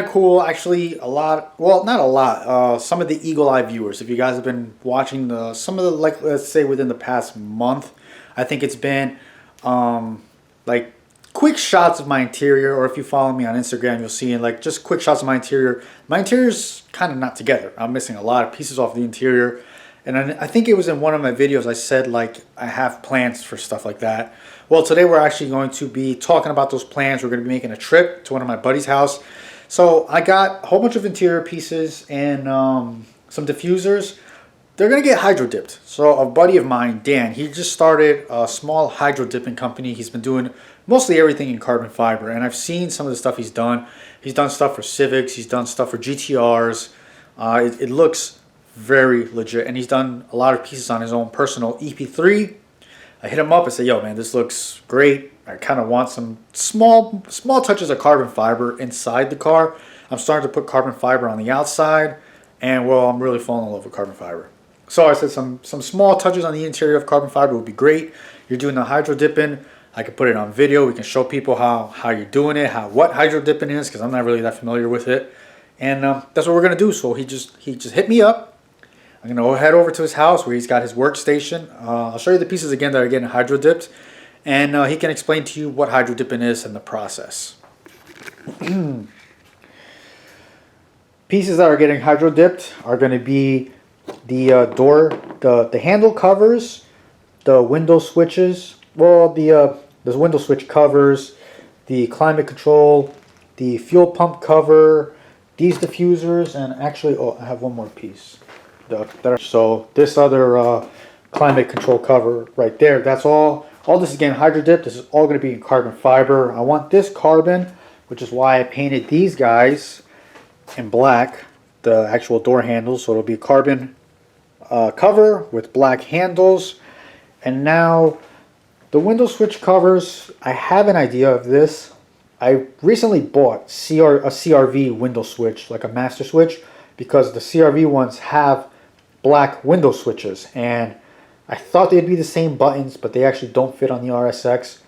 Cool, actually a lot, well, not a lot, some of the eagle eye viewers, if you guys have been watching some of the, like, let's say within the past month, I think it's been like quick shots of my interior, or if you follow me on Instagram, you'll see like just quick shots of my interior. My interior's kind of not together. I'm missing a lot of pieces off the interior, and I think it was in one of my videos I said like I have plans for stuff like that. Well, today we're actually going to be talking about those plans. We're going to be making a trip to one of my buddy's house. So I got a whole bunch of interior pieces and some diffusers. They're going to get hydro dipped. So a buddy of mine, Dan, he just started a small hydro dipping company. He's been doing mostly everything in carbon fiber. And I've seen some of the stuff he's done. He's done stuff for Civics. He's done stuff for GTRs. It looks very legit. And he's done a lot of pieces on his own personal EP3. I hit him up and said, yo, man, this looks great. I kind of want some small touches of carbon fiber inside the car. I'm starting to put carbon fiber on the outside, and well, I'm really falling in love with carbon fiber. So I said some small touches on the interior of carbon fiber would be great. You're doing the hydro dipping. I can put it on video. We can show people how you're doing it, what hydro dipping is, because I'm not really that familiar with it. And that's what we're gonna do. So he just hit me up. I'm gonna head over to his house where he's got his workstation. I'll show you the pieces again that are getting hydro dipped. And he can explain to you what hydro dipping is and the process. Pieces that are getting hydro dipped are going to be the door, the handle covers, the window switches. Well, the window switch covers, the climate control, the fuel pump cover, these diffusers, and actually, oh, I have one more piece. So this other climate control cover right there. That's all. All this is getting hydro dipped. This is all going to be in carbon fiber. I want this carbon, which is why I painted these guys in black, the actual door handles. So it'll be carbon cover with black handles. And now the window switch covers, I have an idea of this. I recently bought a CRV window switch, like a master switch, because the CRV ones have black window switches. And I thought they'd be the same buttons, but they actually don't fit on the RSX.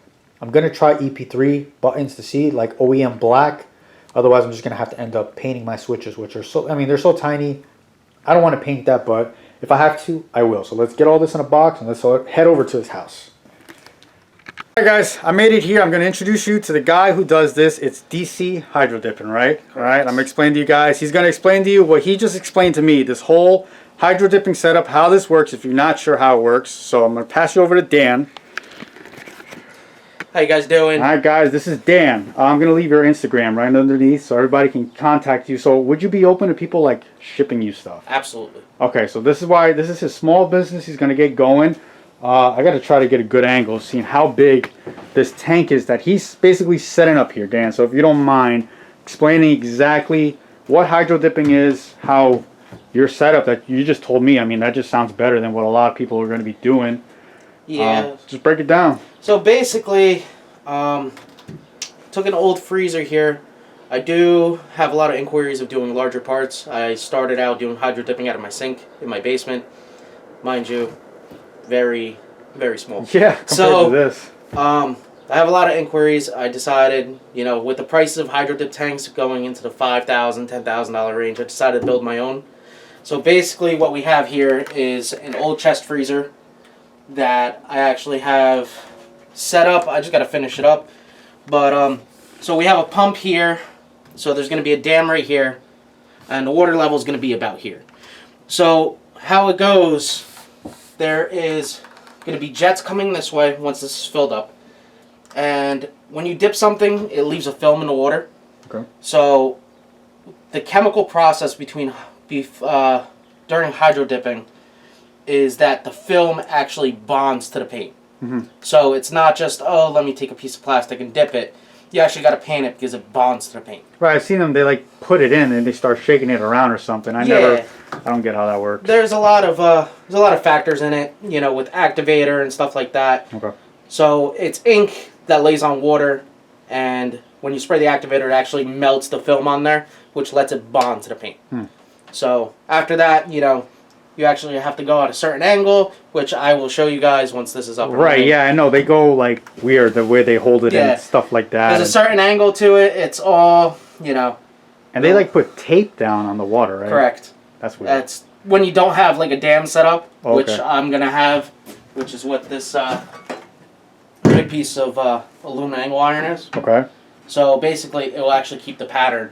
I'm going to try EP3 buttons to see, like OEM black. Otherwise, I'm just going to have to end up painting my switches, which are so, I mean, they're so tiny. I don't want to paint that, but if I have to, I will. So let's get all this in a box and let's head over to his house. Alright guys, I made it here. I'm going to introduce you to the guy who does this. It's DC hydro dipping, right? Alright, I'm going to explain to you guys. He's going to explain to you what he just explained to me. This whole hydro dipping setup, how this works if you're not sure how it works. So I'm going to pass you over to Dan. How you guys doing? Alright guys, this is Dan. I'm going to leave your Instagram right underneath so everybody can contact you. So would you be open to people like shipping you stuff? Absolutely. Okay, so this is his small business. He's going to get going. I got to try to get a good angle seeing how big this tank is that he's basically setting up here, Dan. So if you don't mind explaining exactly what hydro dipping is, how your setup that you just told me, I mean, that just sounds better than what a lot of people are going to be doing. Yeah. Just break it down. So basically, took an old freezer here. I do have a lot of inquiries of doing larger parts. I started out doing hydro dipping out of my sink in my basement. Mind you, very, very small. Yeah, compared to this. I have a lot of inquiries. I decided, you know, with the prices of hydro dip tanks going into the $5,000, $10,000 range, I decided to build my own. So basically what we have here is an old chest freezer that I actually have set up. I just got to finish it up. But so we have a pump here. So there's going to be a dam right here. And the water level is going to be about here. So how it goes, there is going to be jets coming this way once this is filled up. And when you dip something, it leaves a film in the water. Okay. So the chemical process during hydro dipping is that the film actually bonds to the paint. Mm-hmm. So it's not just, oh, let me take a piece of plastic and dip it. You actually got to paint it because it bonds to the paint. Right, I've seen them, they like put it in and they start shaking it around or something. I don't get how that works. There's a lot of factors in it, you know, with activator and stuff like that. Okay. So it's ink that lays on water, and when you spray the activator, it actually melts the film on there, which lets it bond to the paint. So after that, you know, you actually have to go at a certain angle, which I will show you guys once this is up. Right, yeah, I know. They go like weird, the way they hold it and stuff like that. There's a certain angle to it. It's all, you know, And they like put tape down on the water, right? Correct. That's weird. That's when you don't have like a dam set up, Oh, which okay. I'm gonna have, which is what this big piece of aluminum angle iron is. Okay. So basically, it will actually keep the pattern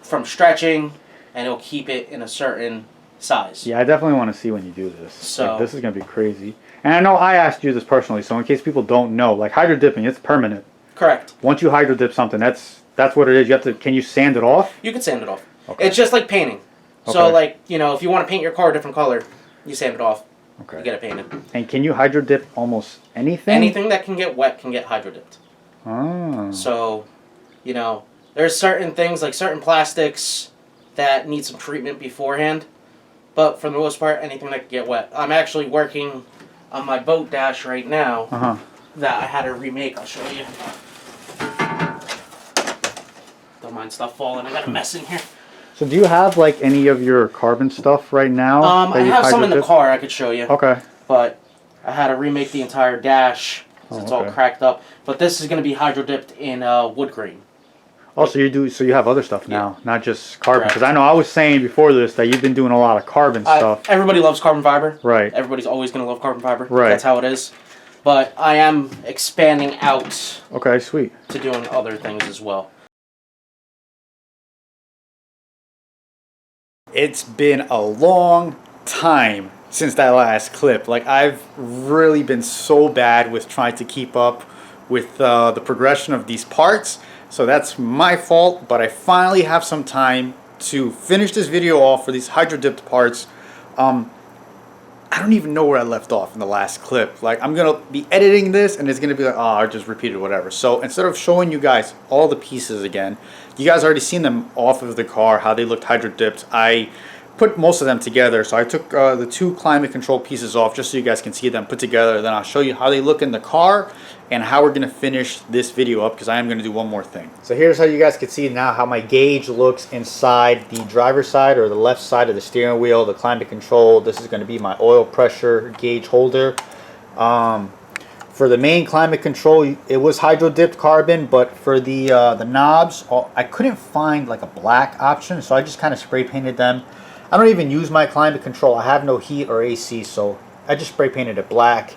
from stretching, and it'll keep it in a certain size. Yeah, I definitely want to see when you do this. So like, this is gonna be crazy. And I know I asked you this personally, so in case people don't know, like hydro dipping, it's permanent. Correct. Once you hydro dip something, that's what it is. You have to. Can you sand it off? You can sand it off. Okay. It's just like painting. So Okay. like, you know, if you want to paint your car a different color, you sand it off. Okay. You get it painted. And can you hydro dip almost anything? Anything that can get wet can get hydro dipped. Oh. So, you know, there's certain things like certain plastics that need some treatment beforehand, but for the most part, anything that can get wet. I'm actually working on my boat dash right now that I had to remake. I'll show you. Don't mind stuff falling. I got a mess in here. So do you have like any of your carbon stuff right now? I have some in the car I could show you. Okay. But I had to remake the entire dash. So it's all cracked up. But this is going to be hydro dipped in wood grain. Oh, so you have other stuff now, not just carbon. Correct. Because I know I was saying before this that you've been doing a lot of carbon stuff. Everybody loves carbon fiber. Right. Everybody's always going to love carbon fiber. Right. That's how it is. But I am expanding out Okay, sweet. to doing other things as well. It's been a long time since that last clip. Like, I've really been so bad with trying to keep up with the progression of these parts. So that's my fault, but I finally have some time to finish this video off for these hydro dipped parts. I don't even know where I left off in the last clip. Like, I'm gonna be editing this and it's gonna be like, oh, I just repeated whatever. So instead of showing you guys all the pieces again, you guys already seen them off of the car, how they looked hydro dipped. I put most of them together. So I took the two climate control pieces off just so you guys can see them put together. Then I'll show you how they look in the car and how we're gonna finish this video up, because I am gonna do one more thing. So here's how you guys can see now how my gauge looks inside the driver's side, or the left side of the steering wheel, the climate control. This is gonna be my oil pressure gauge holder. For the main climate control, it was hydro dipped carbon, but for the knobs, I couldn't find like a black option, so I just kind of spray painted them. I don't even use my climate control. I have no heat or AC, so I just spray painted it black.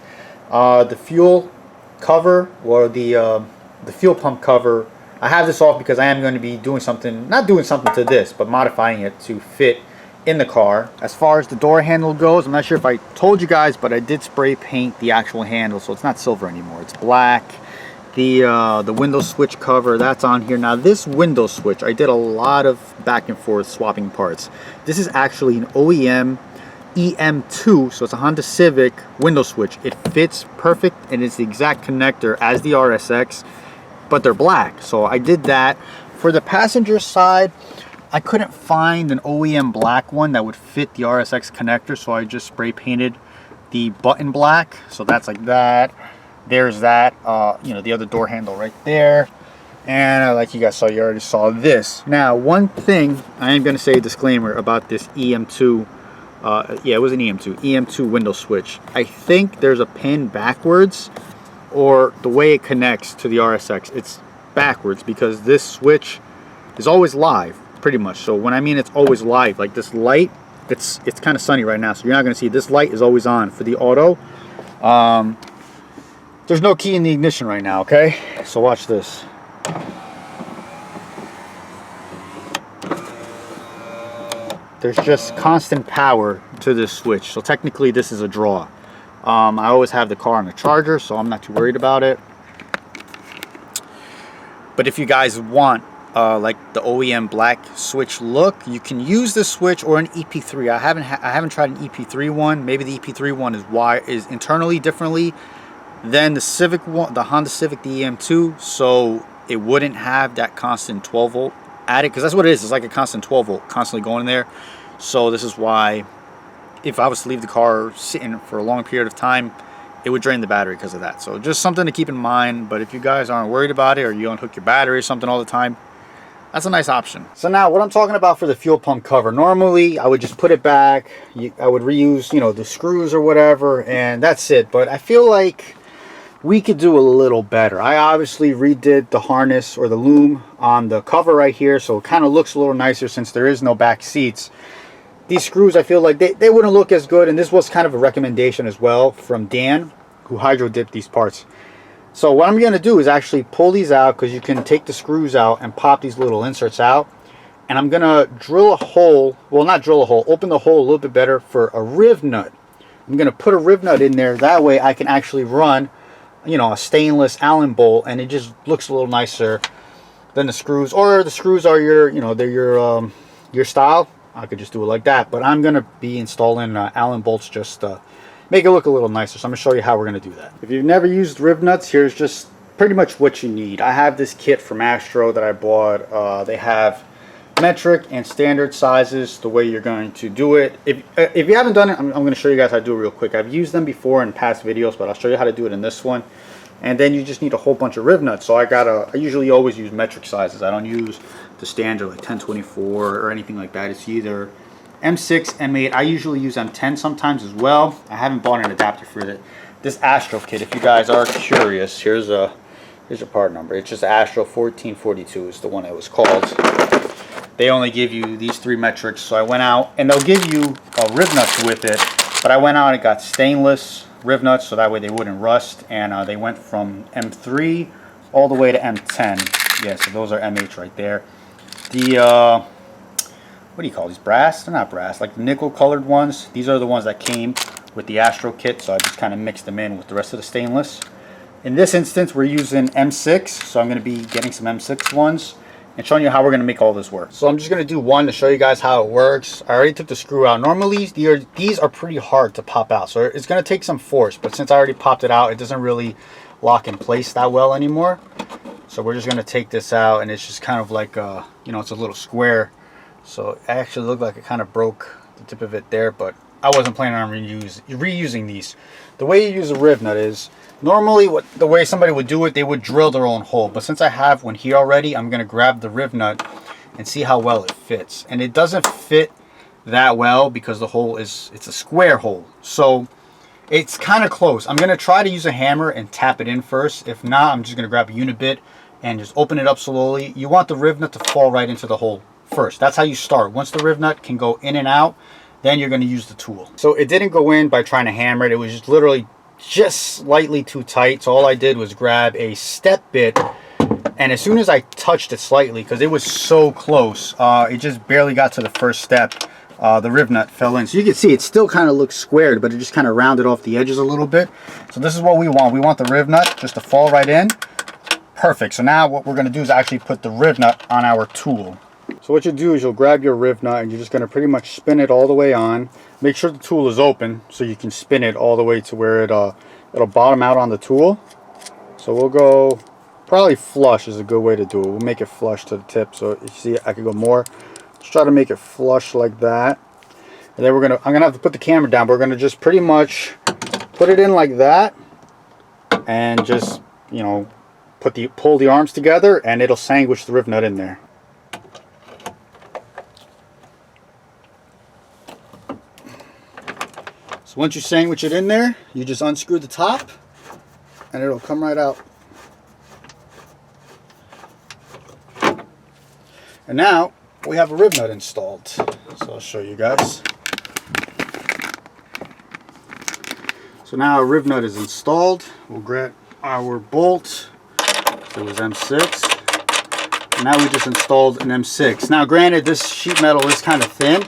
The fuel cover, or the fuel pump cover, I have this off because I am going to be doing something, not doing something to this, but modifying it to fit in the car. As far as the door handle goes, I'm not sure if I told you guys, but I did spray paint the actual handle, so it's not silver anymore, it's black. The window switch cover, that's on here. Now this window switch, I did a lot of back and forth swapping parts. This is actually an OEM EM2, so it's a Honda Civic window switch. It fits perfect and it's the exact connector as the RSX, but they're black, so I did that. For the passenger side, I couldn't find an OEM black one that would fit the RSX connector, so I just spray painted the button black. So that's like that. There's that, you know, the other door handle right there. And like you guys saw, you already saw this. Now, one thing I am going to say a disclaimer about this EM2. Yeah, it was an EM2 window switch. I think there's a pin backwards, or the way it connects to the RSX, it's backwards, because this switch is always live, pretty much. So when I mean it's always live, like this light, it's kind of sunny right now, so you're not going to see this light is always on for the auto. There's no key in the ignition right now, okay? So watch this. There's just constant power to this switch, so technically this is a draw. I always have the car on a charger, so I'm not too worried about it. But if you guys want like the OEM black switch look, you can use this switch or an EP3. I haven't tried an EP3 one. Maybe the EP3 one is internally differently than the Civic one, the Honda Civic, the EM2, so it wouldn't have that constant 12 volt added, because that's what it is. It's like a constant 12 volt constantly going in there. So this is why, if I was to leave the car sitting for a long period of time, it would drain the battery because of that. So just something to keep in mind. But if you guys aren't worried about it, or you unhook your battery or something all the time, that's a nice option. So now what I'm talking about for the fuel pump cover, normally I would just put it back. I would reuse, you know, the screws or whatever, and that's it. But I feel like we could do a little better. I obviously redid the harness or the loom on the cover right here, so it kind of looks a little nicer since there is no back seats. These screws, I feel like they wouldn't look as good, and this was kind of a recommendation as well from Dan, who hydro dipped these parts. So what I'm going to do is actually pull these out, because you can take the screws out and pop these little inserts out. And I'm going to drill a hole, well, not drill a hole, open the hole a little bit better for a riv nut. I'm going to put a riv nut in there. That way I can actually run, you know, a stainless Allen bolt, and it just looks a little nicer than the screws. Or the screws are your, you know, they're your style. I could just do it like that. But I'm going to be installing Allen bolts just to make it look a little nicer. So I'm going to show you how we're going to do that. If you've never used riv nuts, here's just pretty much what you need. I have this kit from Astro that I bought. They have metric and standard sizes, the way you're going to do it. If you haven't done it, I'm going to show you guys how to do it real quick. I've used them before in past videos, but I'll show you how to do it in this one. And then you just need a whole bunch of riv nuts. So I usually always use metric sizes. I don't use the standard like 1024 or anything like that. It's either M6, M8. I usually use M10 sometimes as well. I haven't bought an adapter for this Astro kit. If you guys are curious, here's a part number. It's just Astro 1442 is the one it was called. They only give you these 3 metrics, so I went out, and they'll give you riv nuts with it, but I went out and got stainless riv nuts so that way they wouldn't rust, and they went from M3 all the way to M10. Yeah, so those are M8 right there. The what do you call these, brass? They're not brass, like the nickel colored ones. These are the ones that came with the Astro kit, so I just kind of mixed them in with the rest of the stainless. In this instance, we're using M6, so I'm going to be getting some M6 ones and showing you how we're going to make all this work. So I'm just going to do one to show you guys how it works. I already took the screw out. Normally these are pretty hard to pop out, so it's going to take some force, but since I already popped it out, it doesn't really lock in place that well anymore. So we're just going to take this out, and it's just kind of like you know, it's a little square, so it actually looked like it kind of broke the tip of it there, but I wasn't planning on reusing these. The way you use a riv nut is normally the way somebody would do it, they would drill their own hole. But since I have one here already, I'm going to grab the riv nut and see how well it fits. And it doesn't fit that well because the hole it's a square hole. So it's kind of close. I'm going to try to use a hammer and tap it in first. If not, I'm just going to grab a unibit and just open it up slowly. You want the riv nut to fall right into the hole first. That's how you start. Once the riv nut can go in and out, then you're going to use the tool. So it didn't go in by trying to hammer it. It was just literally just slightly too tight. So all I did was grab a step bit, and as soon as I touched it slightly, because it was so close, it just barely got to the first step, the riv nut fell in. So you can see it still kind of looks squared, but it just kind of rounded off the edges a little bit. So this is what we want. We want the riv nut just to fall right in. Perfect. So now what we're going to do is actually put the riv nut on our tool. So what you do is you'll grab your riv nut, and you're just going to pretty much spin it all the way on. Make sure the tool is open so you can spin it all the way to where it'll bottom out on the tool. So we'll go probably flush is a good way to do it. We'll make it flush to the tip. So you see I could go more. Let's try to make it flush like that. And then I'm gonna have to put the camera down, but we're gonna just pretty much put it in like that, and just, you know, pull the arms together, and it'll sandwich the riv nut in there. Once you sandwich it in there, you just unscrew the top, and it'll come right out. And now we have a riv nut installed. So I'll show you guys. So now our riv nut is installed. We'll grab our bolt. It was M6. And now we just installed an M6. Now granted, this sheet metal is kind of thin.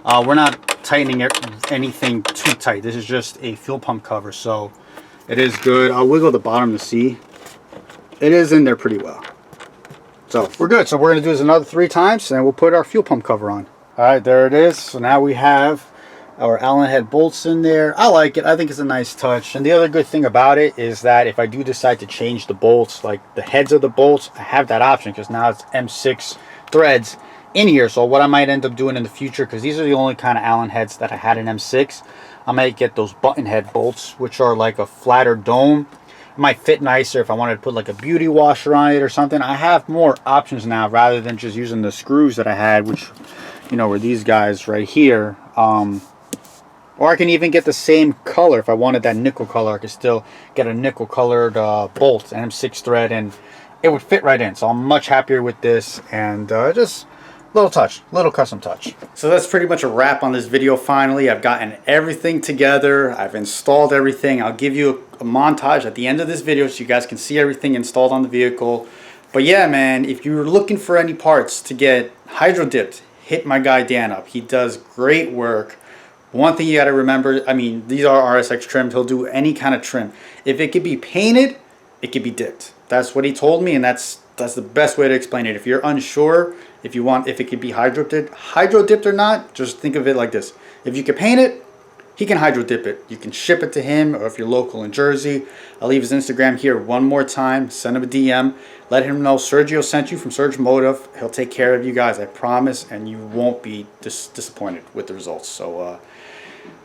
We're not tightening anything too tight. This is just a fuel pump cover, so it is good. I'll wiggle the bottom to see. It is in there pretty well. So we're good. So we're going to do this another 3 times, and we'll put our fuel pump cover on. All right, there it is. So now we have our Allen head bolts in there. I like it. I think it's a nice touch. And the other good thing about it is that if I do decide to change the bolts, like the heads of the bolts, I have that option, because now it's M6 threads in here. So what I might end up doing in the future, because these are the only kind of Allen heads that I had in M6, I might get those button head bolts, which are like a flatter dome. It might fit nicer if I wanted to put like a beauty washer on it or something. I have more options now rather than just using the screws that I had, which, you know, were these guys right here. Or I can even get the same color. If I wanted that nickel color, I could still get a nickel colored bolt, and M6 thread, and it would fit right in. So I'm much happier with this, and just little custom touch. So that's pretty much a wrap on this video. Finally, I've gotten everything together. I've installed everything. I'll give you a montage at the end of this video so you guys can see everything installed on the vehicle. But yeah, man, if you're looking for any parts to get hydro dipped, hit my guy Dan up. He does great work. One thing you got to remember, I mean, these are RSX trims. He'll do any kind of trim. If it could be painted, it could be dipped. That's what he told me, and that's the best way to explain it. If you're unsure, if it could be hydro dipped or not, just think of it like this. If you could paint it, he can hydro dip it. You can ship it to him, or if you're local in Jersey, I'll leave his Instagram here one more time. Send him a DM. Let him know Sergio sent you from SERGMOTIVE. He'll take care of you guys, I promise, and you won't be disappointed with the results. So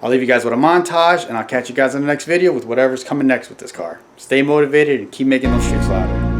I'll leave you guys with a montage, and I'll catch you guys in the next video with whatever's coming next with this car. Stay motivated and keep making those streets louder.